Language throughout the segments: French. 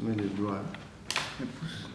mets les doigts. Les pouces.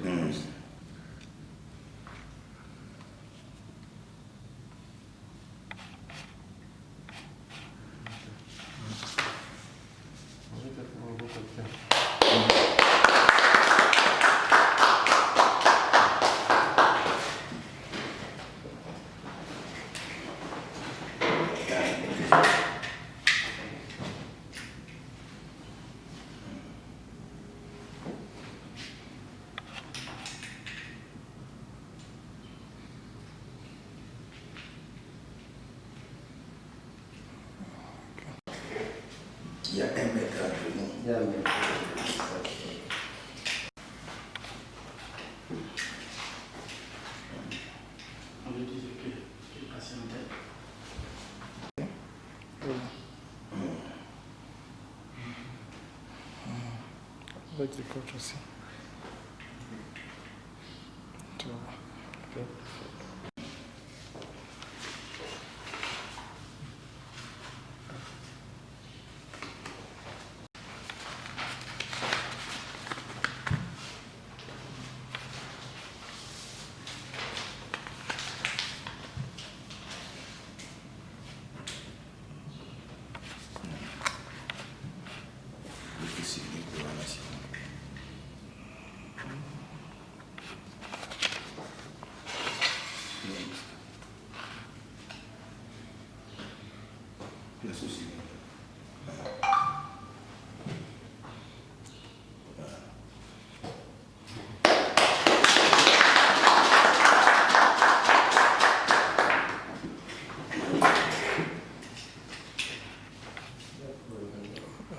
Il y a un mètre entre nous. Il y a un mètre. On veut dire que le patient est. Avec les coachs aussi. Tu vois. Okay.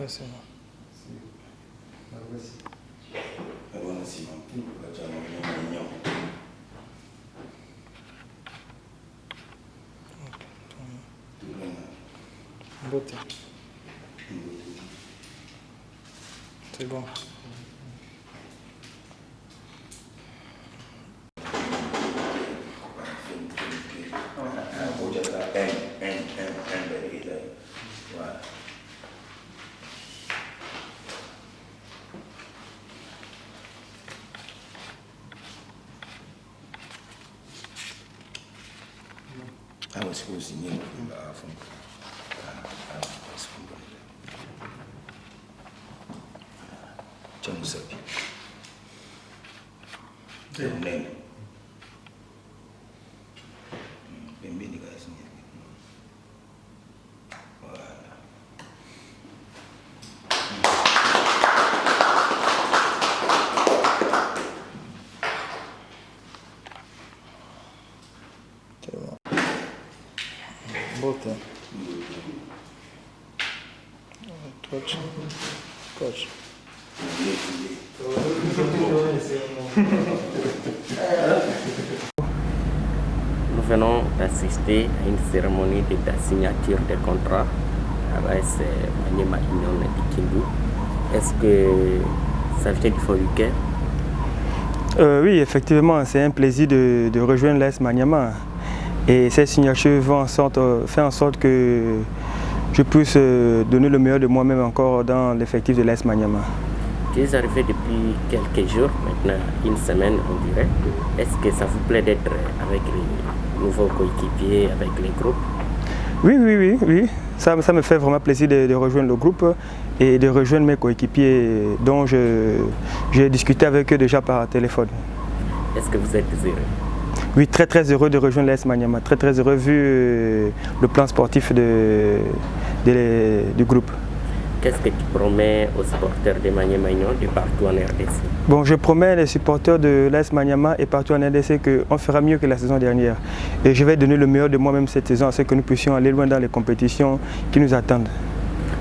C'est bon. Beauté. C'est bon. I was supposed to know from Jamusabi. The name. Bembini guys. Beauté. Coach. Coach. Nous venons d'assister à une cérémonie de la signature des contrats avec Maniema Union de Kindu. Est-ce que ça vient du fond du cœur? Oui, effectivement, c'est un plaisir de rejoindre l'AS Maniema. Et ces signatures vont faire en sorte que je puisse donner le meilleur de moi-même encore dans l'effectif de l'AS Maniema. Tu es arrivé depuis quelques jours, maintenant une semaine on dirait. Est-ce que ça vous plaît d'être avec les nouveaux coéquipiers, avec les groupes? Oui. Ça me fait vraiment plaisir de rejoindre le groupe et de rejoindre mes coéquipiers dont j'ai discuté avec eux déjà par téléphone. Est-ce que vous êtes heureux? Oui, très heureux de rejoindre l'AS Maniema, très heureux vu le plan sportif du groupe. Qu'est-ce que tu promets aux supporters de Maniema Union de partout en RDC? Bon, je promets les supporters de l'AS Maniema et partout en RDC qu'on fera mieux que la saison dernière. Et je vais donner le meilleur de moi-même cette saison, afin que nous puissions aller loin dans les compétitions qui nous attendent.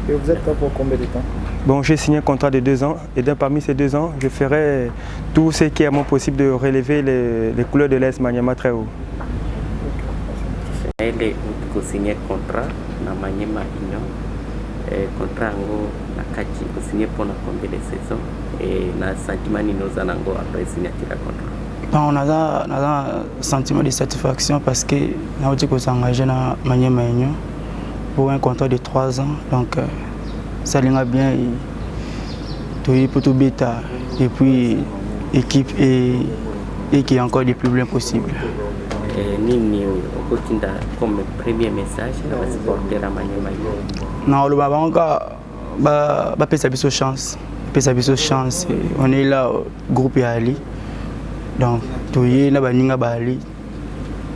Et vous êtes là pour combien de temps? Bon, j'ai signé un contrat de 2 ans et parmi ces 2 ans, je ferai tout ce qui est à mon possible de relever les couleurs de l'AS Maniema très haut. Elle est signé contrat na Maniema Union. Contrat ngo nakati signé pour combien de saisons et na sentiment nous anango après signature contrat. On a un sentiment de satisfaction parce que nous avons s'engager dans Maniema Union pour un contrat de 3 ans. Donc ça l'ira bien et tout pour tout bêta et puis équipe et qu'il y a encore des plus bien possibles. Nini okotinda comme premier message à la supporter à Maniema? Non, le Babanka va faire sa chance. Chance. On est là, groupe Ali. Donc, tout est là, Baninga Bali,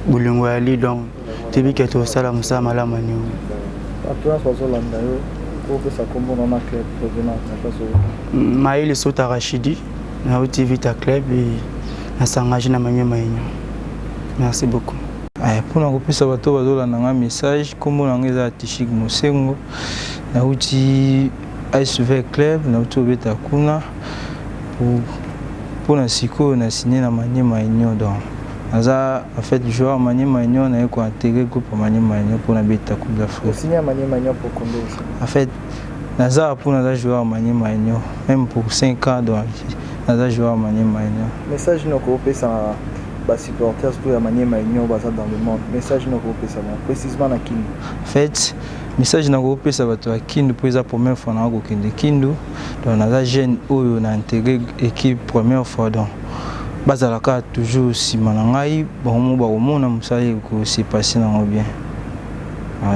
Boulungo Ali. Donc, tu vis que tout ça, là, Moussa Malamani. Après, on se lance pour que ça commence dans ma club. Maïl Sota Rachidi, on a été vite à club et on s'engage dans Maniema. Merci beaucoup. Pour nous ça va un message comme on a Tishik Mosengo, na uti ASV club na uti obeta kuna pour na siko na signé na Maniema Union donc aza en fait joueur Maniema Union na ko intégrer groupe Maniema Union pour na beta Coupe d'Afrique. Signé à Maniema Union pour combien? En fait naza pour na joueur Maniema Union même pour 5 ans donc naza joueur Maniema Union. Message no ko pesa ba supporters pour Maniema Union dans le monde. Message no ko pesa précisément na Kindu. En fait message na ko pesa bato ya Kindu pour la première fois na ko kende Kindu donc naza jeune oyo na intégré équipe première fois donc bazalaka toujours sima na ngai bon ba omona musali ko se passer na bien.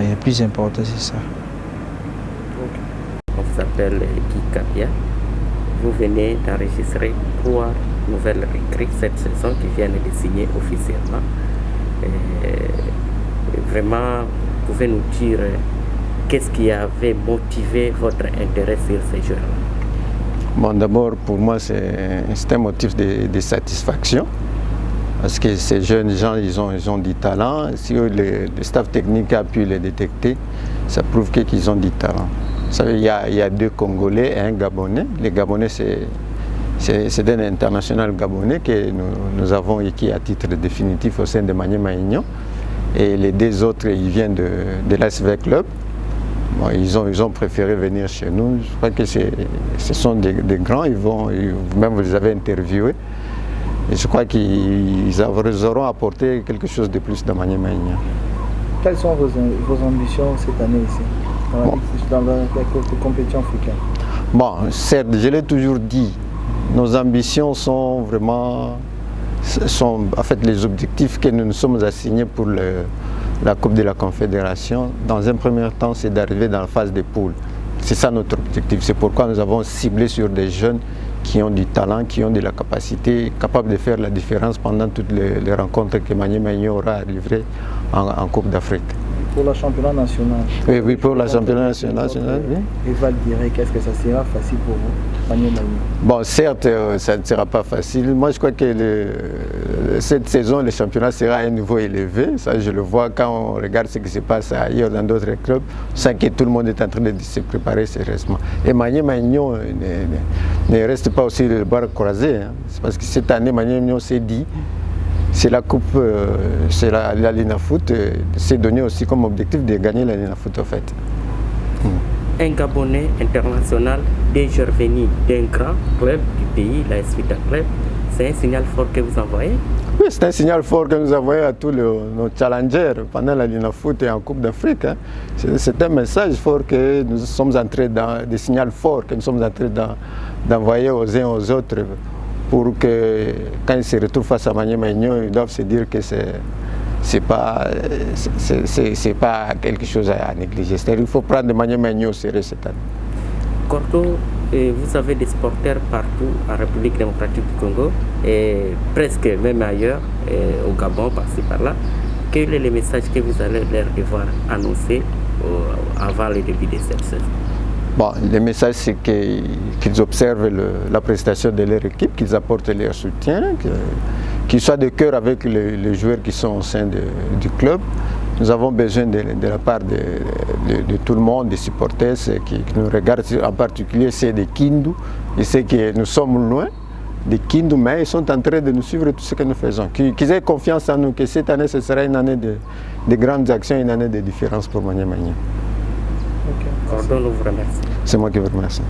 Il y a plus important c'est ça. On s'appelle Guy Kapia. Vous venez d'enregistrer 3 nouvelles recrues cette saison qui viennent de signer officiellement. Vraiment, vous pouvez nous dire qu'est-ce qui avait motivé votre intérêt sur ces jeux-là? Bon, d'abord, pour moi, c'est un motif de satisfaction. Parce que ces jeunes gens, ils ont du talent. Si le staff technique a pu les détecter, ça prouve qu'ils ont du talent. Vous savez, il y a 2 Congolais et un Gabonais. Les Gabonais, c'est un international gabonais que nous avons acquis à titre définitif au sein de Maniema Union. Et les 2 autres, ils viennent de l'ASV Club. Bon, ils ont préféré venir chez nous. Je crois que ce sont des grands, même vous les avez interviewés. Et je crois qu'ils auront apporté quelque chose de plus dans Maniema Union. Quelles sont vos ambitions cette année ici, dans la compétition africaine? Bon, certes, je l'ai toujours dit, nos ambitions sont vraiment, en fait, les objectifs que nous nous sommes assignés pour la Coupe de la Confédération. Dans un premier temps, c'est d'arriver dans la phase des poules. C'est ça notre objectif. C'est pourquoi nous avons ciblé sur des jeunes qui ont du talent, qui ont de la capacité, capables de faire la différence pendant toutes les rencontres que Maniema Union aura à livrer en Coupe d'Afrique. Pour le championnat national? Oui, pour le championnat national. Oui. Et Val dirait qu'est-ce que ça sera facile pour vous, Maniema Union? Bon, certes, ça ne sera pas facile. Moi, je crois que cette saison, le championnat sera à un niveau élevé. Ça, je le vois quand on regarde ce qui se passe ailleurs dans d'autres clubs. On sent que tout le monde est en train de se préparer sérieusement. Et Maniema Union ne reste pas aussi le bras croisé. Hein. C'est parce que cette année, Maniema Union s'est dit, c'est la coupe, c'est la Linafoot, c'est donné aussi comme objectif de gagner la Linafoot en fait. Un Gabonais international déjà revenu d'un grand club du pays, la Vita Club, c'est un signal fort que vous envoyez? Oui, c'est un signal fort que nous envoyons à tous nos challengers pendant la Linafoot et en Coupe d'Afrique. Hein. C'est un message fort que nous sommes entrés dans, des signaux forts que nous sommes entrés d'envoyer aux uns aux autres, pour que quand ils se retrouvent face à Maniema Union, ils doivent se dire que c'est pas quelque chose à négliger. C'est-à-dire qu'il faut prendre Maniema Union au sérieux cette année. Cordo, vous avez des supporters partout en République démocratique du Congo et presque même ailleurs, au Gabon, par-ci par-là. Quel est le message que vous allez leur devoir annoncer avant le début de cette saison? Bon, le message, c'est qu'ils observent la prestation de leur équipe, qu'ils apportent leur soutien, qu'ils soient de cœur avec les joueurs qui sont au sein du club. Nous avons besoin de la part de tout le monde, des supporters qui nous regardent, en particulier ceux de Kindu. Ils savent que nous sommes loin de Kindu, mais ils sont en train de nous suivre tout ce que nous faisons. Qu'ils aient confiance en nous, que cette année, ce sera une année de grandes actions, une année de différence pour Maniema Union. Cordo, nous vous remercie. C'est moi qui vous remercie.